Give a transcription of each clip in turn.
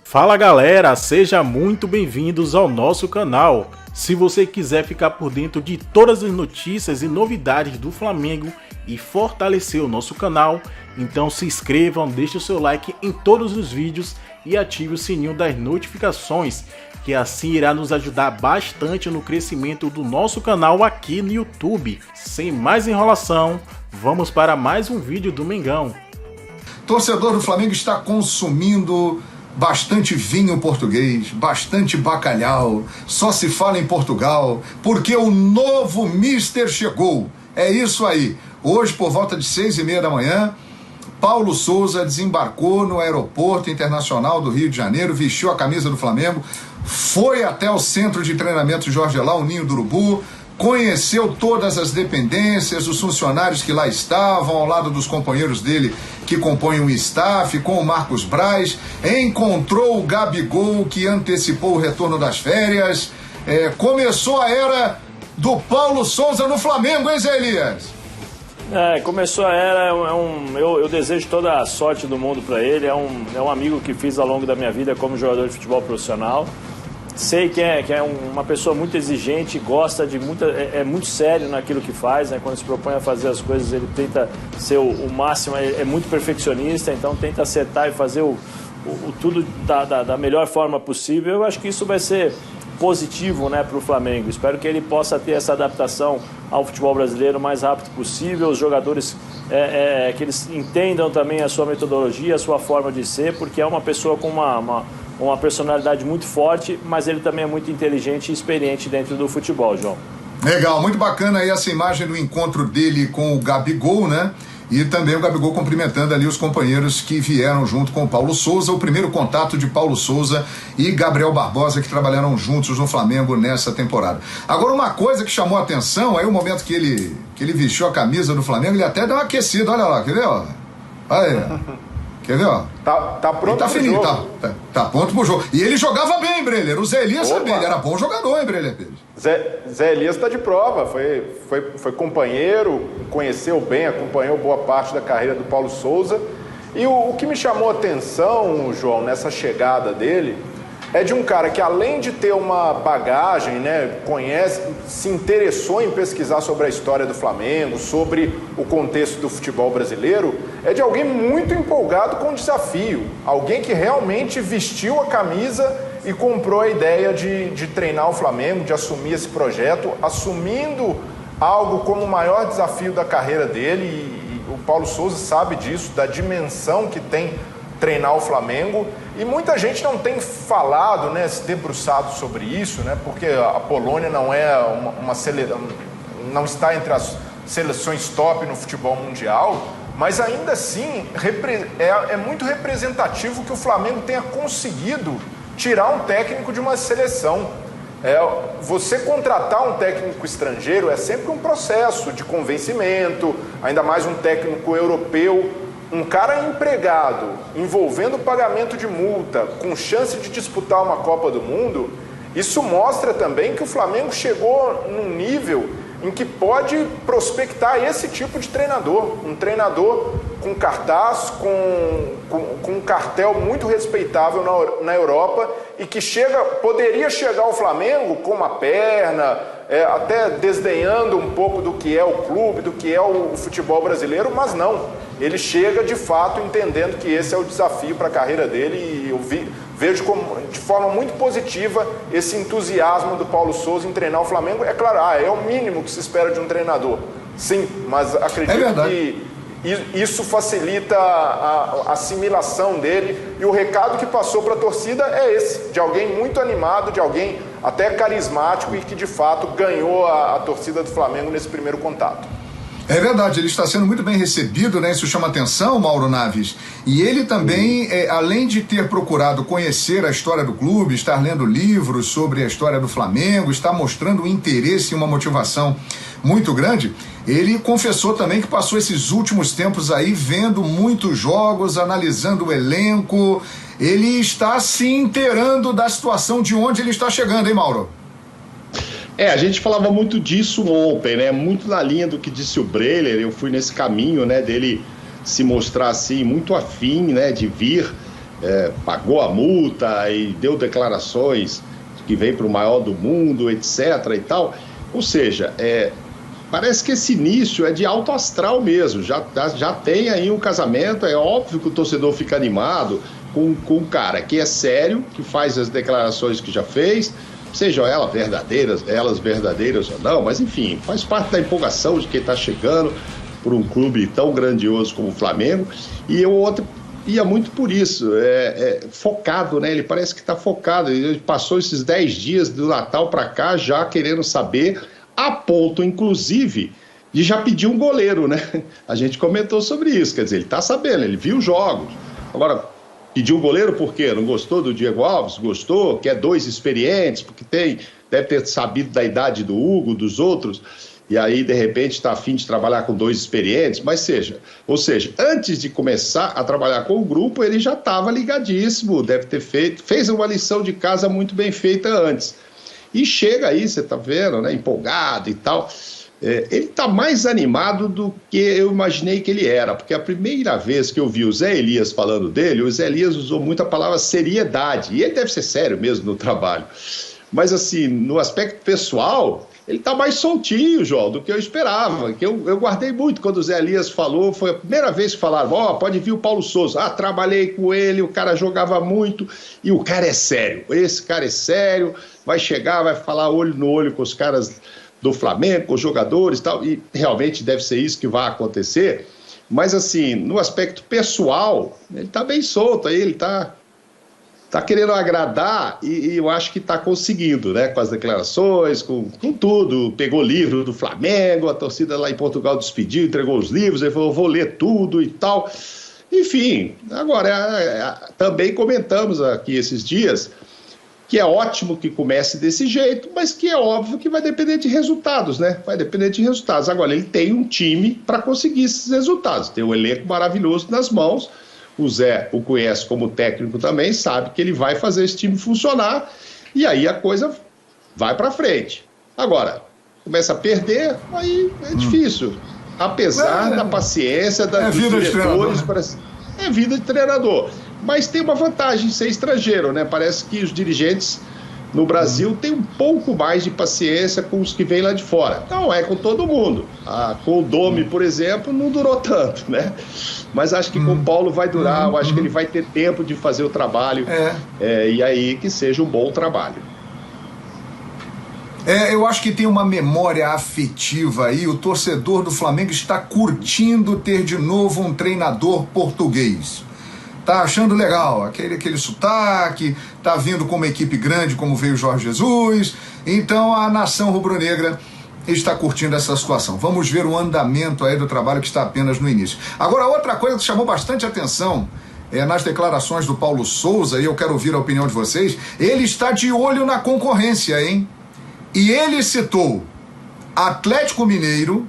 Fala galera, sejam muito bem-vindos ao nosso canal. Se você quiser ficar por dentro de todas as notícias e novidades do Flamengo e fortalecer o nosso canal, então se inscrevam, deixe o seu like em todos os vídeos e ative o sininho das notificações, que assim irá nos ajudar bastante no crescimento do nosso canal aqui no YouTube. Sem mais enrolação, vamos para mais um vídeo do Mengão. Torcedor do Flamengo está consumindo bastante vinho português, bastante bacalhau, só se fala em Portugal, porque o novo Mister chegou. É isso aí. Hoje, por volta de 6h30 da manhã, Paulo Souza desembarcou no Aeroporto Internacional do Rio de Janeiro, vestiu a camisa do Flamengo, foi até o centro de treinamento Jorge Elal, o Ninho do Urubu, conheceu todas as dependências, os funcionários que lá estavam, ao lado dos companheiros dele que compõem o staff, com o Marcos Braz, encontrou o Gabigol, que antecipou o retorno das férias. Começou a era do Paulo Souza no Flamengo, hein, Zé Elias? Começou a era, eu desejo toda a sorte do mundo para ele, é um amigo que fiz ao longo da minha vida como jogador de futebol profissional. Sei que é uma pessoa muito exigente, gosta de é muito sério naquilo que faz, né? Quando se propõe a fazer as coisas, ele tenta ser o máximo, é muito perfeccionista, então tenta acertar e fazer tudo da melhor forma possível. Eu acho que isso vai ser positivo, né, para o Flamengo. Espero que ele possa ter essa adaptação ao futebol brasileiro o mais rápido possível, os jogadores que eles entendam também a sua metodologia, a sua forma de ser, porque é uma pessoa com uma personalidade muito forte, mas ele também é muito inteligente e experiente dentro do futebol, João. Legal, muito bacana aí essa imagem do encontro dele com o Gabigol, né? E também o Gabigol cumprimentando ali os companheiros que vieram junto com o Paulo Souza, o primeiro contato de Paulo Souza e Gabriel Barbosa, que trabalharam juntos no Flamengo nessa temporada. Agora, uma coisa que chamou a atenção, aí o momento que ele vestiu a camisa do Flamengo, ele até deu uma aquecida, olha lá, quer ver, ó? Aí, quer ver, ó? Tá pronto pro fininho, jogo. Tá pronto pro jogo. E ele jogava bem, Breler. O Zé Elias também, ele era bom jogador, hein, Breler? Zé Elias tá de prova, foi companheiro, conheceu bem, acompanhou boa parte da carreira do Paulo Souza. E o que me chamou a atenção, João, nessa chegada dele, é de um cara que, além de ter uma bagagem, né, se interessou em pesquisar sobre a história do Flamengo, sobre o contexto do futebol brasileiro, é de alguém muito empolgado com o desafio, alguém que realmente vestiu a camisa e comprou a ideia de treinar o Flamengo, de assumir esse projeto, assumindo algo como o maior desafio da carreira dele, e o Paulo Souza sabe disso, da dimensão que tem treinar o Flamengo, e muita gente não tem falado, né, se debruçado sobre isso, né, porque a Polônia não é não está entre as seleções top no futebol mundial, mas ainda assim é muito representativo que o Flamengo tenha conseguido tirar um técnico de uma seleção. Você contratar um técnico estrangeiro é sempre um processo de convencimento, ainda mais um técnico europeu. Um cara empregado, envolvendo pagamento de multa, com chance de disputar uma Copa do Mundo, isso mostra também que o Flamengo chegou num nível em que pode prospectar esse tipo de treinador. Um treinador com cartaz, com um cartel muito respeitável na Europa e que poderia chegar ao Flamengo com uma perna, até desdenhando um pouco do que é o clube, do que é o futebol brasileiro, mas não. Ele chega de fato entendendo que esse é o desafio para a carreira dele, e eu vejo de forma muito positiva esse entusiasmo do Paulo Souza em treinar o Flamengo. É claro, é o mínimo que se espera de um treinador, sim, mas acredito que isso facilita a assimilação dele, e o recado que passou para a torcida é esse, de alguém muito animado, de alguém até carismático e que de fato ganhou a torcida do Flamengo nesse primeiro contato. É verdade, ele está sendo muito bem recebido, né? Isso chama atenção, Mauro Naves. E ele também, além de ter procurado conhecer a história do clube, estar lendo livros sobre a história do Flamengo, está mostrando um interesse e uma motivação muito grande, ele confessou também que passou esses últimos tempos aí vendo muitos jogos, analisando o elenco. Ele está se inteirando da situação de onde ele está chegando, hein, Mauro? A gente falava muito disso ontem, né? Muito na linha do que disse o Breler. Eu fui nesse caminho, né, dele se mostrar assim muito afim, né, de vir pagou a multa e deu declarações que vem para o maior do mundo, etc. e tal. Ou seja, parece que esse início é de alto astral mesmo, já tem aí um casamento, é óbvio que o torcedor fica animado com um cara que é sério, que faz as declarações que já fez, sejam elas verdadeiras ou não, mas enfim, faz parte da empolgação de quem está chegando por um clube tão grandioso como o Flamengo, e o outro ia muito por isso, focado, né? Ele parece que está focado, ele passou esses 10 dias do Natal para cá já querendo saber, a ponto, inclusive, de já pedir um goleiro, né? A gente comentou sobre isso, quer dizer, ele está sabendo, ele viu jogos. Agora, pediu um goleiro por quê? Não gostou do Diego Alves? Gostou? Quer 2 experientes? Porque deve ter sabido da idade do Hugo, dos outros, e aí, de repente, está a fim de trabalhar com 2 experientes, ou seja, antes de começar a trabalhar com o grupo, ele já estava ligadíssimo, deve ter fez uma lição de casa muito bem feita antes. E chega aí, você está vendo, né, empolgado e tal. Ele está mais animado do que eu imaginei que ele era, porque a primeira vez que eu vi o Zé Elias falando dele, o Zé Elias usou muito a palavra seriedade, e ele deve ser sério mesmo no trabalho. Mas, assim, no aspecto pessoal, ele está mais soltinho, João, do que eu esperava. Que eu guardei muito quando o Zé Elias falou, foi a primeira vez que falaram, pode vir o Paulo Souza. Trabalhei com ele, o cara jogava muito, e o cara é sério. Esse cara é sério, vai chegar, vai falar olho no olho com os caras do Flamengo, com os jogadores e tal, e realmente deve ser isso que vai acontecer. Mas, assim, no aspecto pessoal, ele está bem solto, aí ele está querendo agradar e eu acho que está conseguindo, né? Com as declarações, com tudo. Pegou livro do Flamengo, a torcida lá em Portugal despediu, entregou os livros, ele falou, vou ler tudo e tal. Enfim, agora, também comentamos aqui esses dias que é ótimo que comece desse jeito, mas que é óbvio que vai depender de resultados, né? Vai depender de resultados. Agora, ele tem um time para conseguir esses resultados, tem um elenco maravilhoso nas mãos. O Zé o conhece como técnico também, sabe que ele vai fazer esse time funcionar e aí a coisa vai para frente. Agora, começa a perder, aí é difícil. Apesar da paciência dos diretores, é vida de treinador. Mas tem uma vantagem ser estrangeiro, né? Parece que os dirigentes no Brasil têm um pouco mais de paciência com os que vêm lá de fora. Não é com todo mundo. Com o Domi, por exemplo, não durou tanto, né? Mas acho que com o Paulo vai durar, eu acho que ele vai ter tempo de fazer o trabalho, e aí que seja um bom trabalho. Eu acho que tem uma memória afetiva aí, o torcedor do Flamengo está curtindo ter de novo um treinador português. Tá achando legal, aquele sotaque, tá vindo com uma equipe grande como veio o Jorge Jesus, então a nação rubro-negra está curtindo essa situação. Vamos ver o andamento aí do trabalho que está apenas no início. Agora, outra coisa que chamou bastante atenção nas declarações do Paulo Souza, e eu quero ouvir a opinião de vocês, ele está de olho na concorrência, hein? E ele citou Atlético Mineiro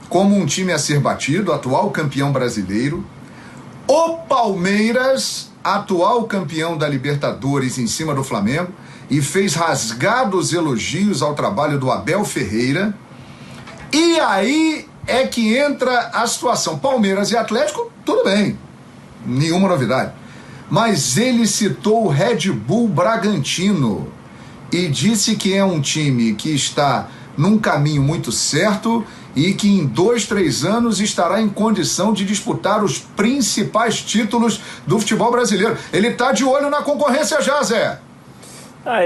como um time a ser batido, atual campeão brasileiro, o Palmeiras, atual campeão da Libertadores em cima do Flamengo, e fez rasgados elogios ao trabalho do Abel Ferreira. E aí é que entra a situação. Palmeiras e Atlético, tudo bem, nenhuma novidade. Mas ele citou o Red Bull Bragantino e disse que é um time que está num caminho muito certo e que em 2, 3 anos estará em condição de disputar os principais títulos do futebol brasileiro. Ele está de olho na concorrência já, Zé.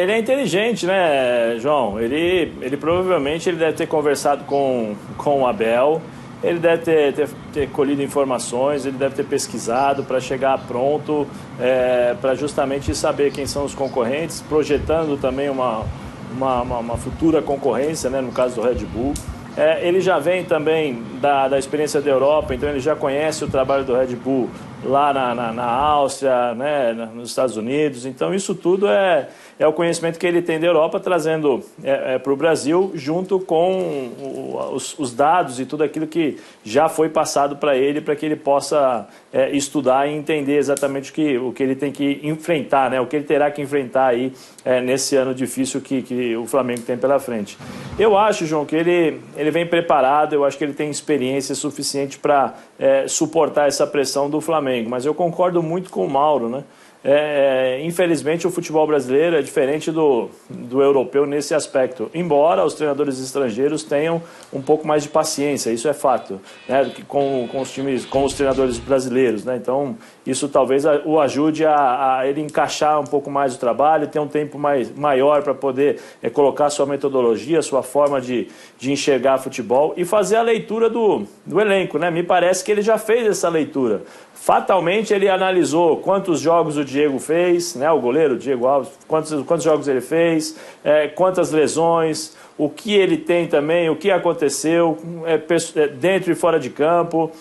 Ele é inteligente, né, João? Ele provavelmente deve ter conversado com o Abel, ele deve ter colhido informações, ele deve ter pesquisado para chegar pronto, para justamente saber quem são os concorrentes, projetando também uma futura concorrência, né, no caso do Red Bull. Ele já vem também da experiência da Europa, então ele já conhece o trabalho do Red Bull lá na Áustria, né, nos Estados Unidos. Então isso tudo é o conhecimento que ele tem da Europa, trazendo para o Brasil, junto com os dados e tudo aquilo que já foi passado para ele, para que ele possa estudar e entender exatamente o que ele tem que enfrentar, né, o que ele terá que enfrentar aí nesse ano difícil que o Flamengo tem pela frente. Eu acho, João, que ele vem preparado, eu acho que ele tem experiência suficiente para suportar essa pressão do Flamengo, mas eu concordo muito com o Mauro, né? Infelizmente o futebol brasileiro é diferente do europeu nesse aspecto, embora os treinadores estrangeiros tenham um pouco mais de paciência, isso é fato, né, com os times, com os treinadores brasileiros, né? Então isso talvez o ajude a ele encaixar um pouco mais o trabalho, ter um tempo maior para poder colocar sua metodologia, sua forma de enxergar futebol e fazer a leitura do elenco, né? Me parece que ele já fez essa leitura. Fatalmente ele analisou quantos jogos o Diego fez, né, o goleiro Diego Alves, quantos jogos ele fez, quantas lesões, o que ele tem também, o que aconteceu dentro e fora de campo.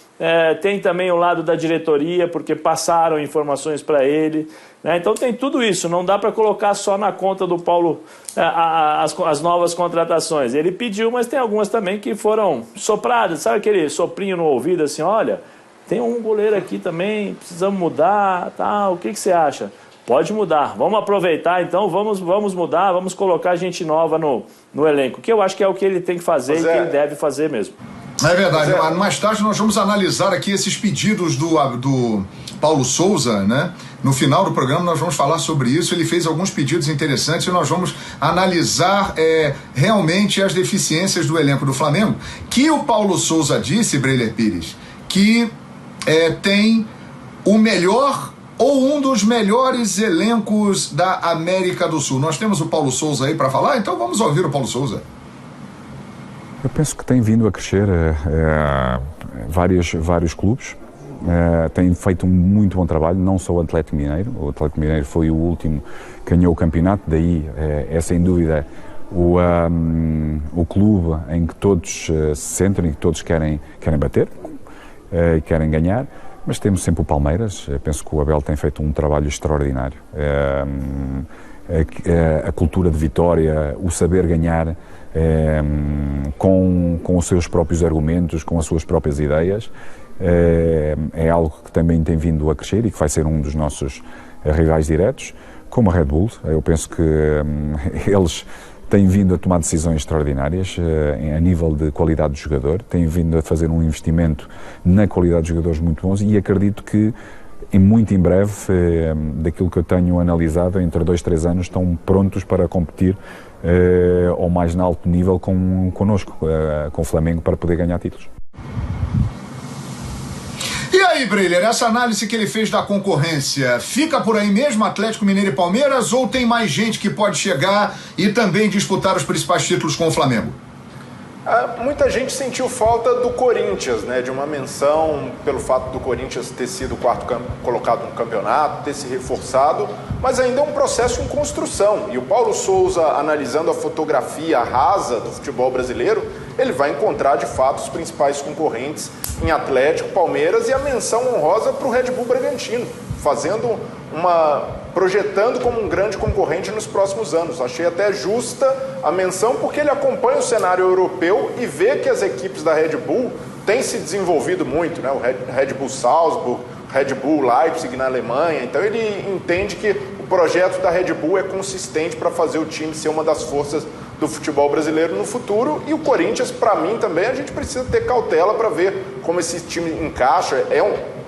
Tem também o lado da diretoria, porque passaram informações para ele, né? Então tem tudo isso, não dá para colocar só na conta do Paulo as novas contratações. Ele pediu, mas tem algumas também que foram sopradas, sabe aquele soprinho no ouvido assim, olha, tem um goleiro aqui também, precisamos mudar, tá? O que você acha? Pode mudar, vamos aproveitar então, vamos mudar, vamos colocar gente nova no elenco, que eu acho que é o que ele tem que fazer e que ele deve fazer mesmo. É verdade, mais tarde nós vamos analisar aqui esses pedidos do Paulo Souza, né? No final do programa nós vamos falar sobre isso, ele fez alguns pedidos interessantes e nós vamos analisar realmente as deficiências do elenco do Flamengo, que o Paulo Souza disse, Breiler Pires, que tem o melhor ou um dos melhores elencos da América do Sul. Nós temos o Paulo Souza aí para falar, então vamos ouvir o Paulo Souza. Eu penso que tem vindo a crescer vários clubes, tem feito um muito bom trabalho, não só o Atlético Mineiro. O Atlético Mineiro foi o último que ganhou o campeonato, daí é sem dúvida o clube em que todos se centram e que todos querem bater e querem ganhar, mas temos sempre o Palmeiras. Eu penso que o Abel tem feito um trabalho extraordinário. A cultura de vitória, o saber ganhar com os seus próprios argumentos, com as suas próprias ideias, é algo que também tem vindo a crescer e que vai ser um dos nossos rivais diretos, como a Red Bull. Eu penso que eles têm vindo a tomar decisões extraordinárias a nível de qualidade de jogador, têm vindo a fazer um investimento na qualidade de jogadores muito bons e acredito que muito em breve, daquilo que eu tenho analisado, entre 2-3 anos estão prontos para competir ao mais alto nível connosco, com o Flamengo, para poder ganhar títulos. E aí, Breiler, essa análise que ele fez da concorrência, fica por aí mesmo, Atlético Mineiro e Palmeiras, ou tem mais gente que pode chegar e também disputar os principais títulos com o Flamengo? Muita gente sentiu falta do Corinthians, né, de uma menção pelo fato do Corinthians ter sido o quarto colocado no campeonato, ter se reforçado, mas ainda é um processo em construção. E o Paulo Souza, analisando a fotografia rasa do futebol brasileiro, ele vai encontrar de fato os principais concorrentes em Atlético, Palmeiras e a menção honrosa para o Red Bull Bragantino, projetando como um grande concorrente nos próximos anos. Achei até justa a menção porque ele acompanha o cenário europeu e vê que as equipes da Red Bull têm se desenvolvido muito, né? O Red Bull Salzburg, Red Bull Leipzig na Alemanha. Então ele entende que o projeto da Red Bull é consistente para fazer o time ser uma das forças do futebol brasileiro no futuro. E o Corinthians, para mim também, a gente precisa ter cautela para ver como esse time encaixa.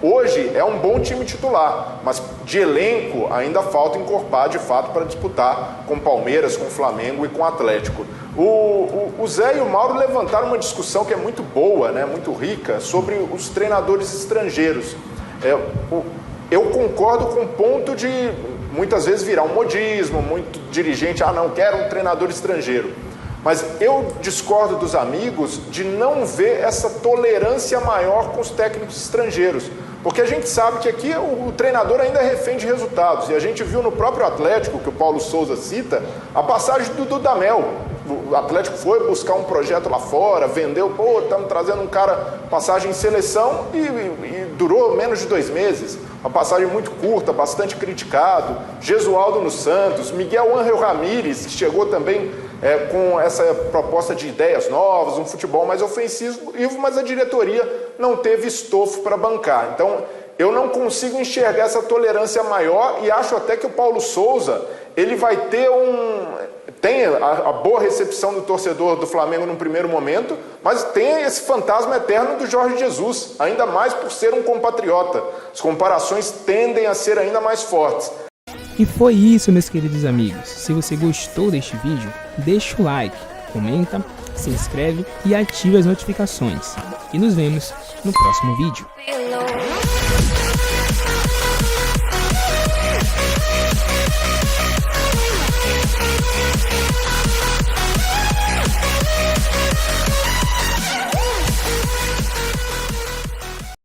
Hoje é um bom time titular, mas de elenco ainda falta encorpar de fato para disputar com Palmeiras, com Flamengo e com Atlético. O Zé e o Mauro levantaram uma discussão que é muito boa, né, muito rica, sobre os treinadores estrangeiros. Eu concordo com o ponto de muitas vezes virar um modismo, muito dirigente, não, quero um treinador estrangeiro. Mas eu discordo dos amigos de não ver essa tolerância maior com os técnicos estrangeiros. Porque a gente sabe que aqui o treinador ainda é refém de resultados. E a gente viu no próprio Atlético, que o Paulo Souza cita, a passagem do Dudamel. O Atlético foi buscar um projeto lá fora, vendeu, estamos trazendo um cara, passagem em seleção, e durou menos de 2 meses. Uma passagem muito curta, bastante criticado. Gesualdo no Santos, Miguel Ángel Ramírez, que chegou também com essa proposta de ideias novas, um futebol mais ofensivo, mas a diretoria não teve estofo para bancar. Então, eu não consigo enxergar essa tolerância maior e acho até que o Paulo Souza, ele vai ter tem a boa recepção do torcedor do Flamengo no primeiro momento, mas tem esse fantasma eterno do Jorge Jesus, ainda mais por ser um compatriota. As comparações tendem a ser ainda mais fortes. E foi isso, meus queridos amigos. Se você gostou deste vídeo, deixa o like, comenta, se inscreve e ative as notificações. E nos vemos no próximo vídeo.